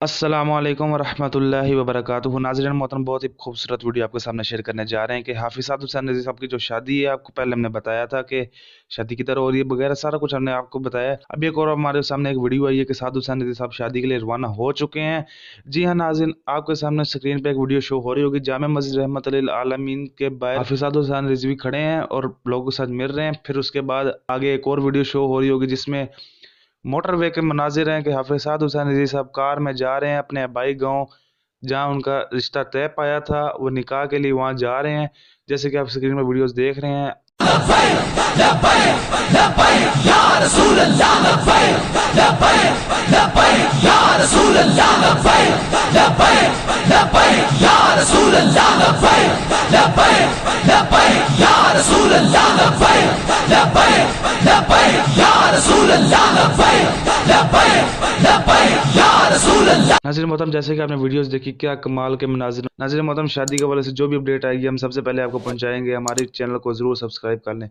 अस्सलामुअलैकुम वरहमतुल्लाहि वबरकातुहू। नाज़रीन मोहतरम, बहुत ही खूबसूरत वीडियो आपके सामने शेयर करने जा रहे हैं कि हाफिज़ हुसैन नज़ीर साहब की जो शादी है, आपको पहले हमने बताया था कि शादी की तरह हो रही है वगैरह, सारा कुछ हमने आपको बताया। अभी एक और हमारे सामने एक वीडियो आई है कि साद हुसैन नज़ीर साहब शादी के लिए रवाना हो चुके हैं। जी हाँ नाज़रीन, आपके सामने स्क्रीन पर एक वीडियो शो हो रही होगी। जामे मस्जिद रहमत लिल आलमीन के बाहर हाफिज़ हुसैन रिजवी खड़े हैं और लोगों के साथ मिल रहे हैं। फिर उसके बाद आगे एक और वीडियो शो हो रही होगी जिसमें मोटरवे के मनाजिर हैं कि हाफिज़ हुसैन नज़ीर साहब कार में जा रहे हैं अपने आबाई गांव, जहां उनका रिश्ता तय पाया था, वो निकाह के लिए वहां जा रहे हैं। जैसे कि आप स्क्रीन में वीडियोस देख रहे हैं। नाज़रीन मोहतरम, जैसे कि आपने वीडियोस देखी, क्या कमाल के मनाज़िर। नाज़रीन मोहतरम, शादी के हवाले से जो भी अपडेट आएगी हम सबसे पहले आपको पहुंचाएंगे। हमारे चैनल को ज़रूर सब्सक्राइब कर लें।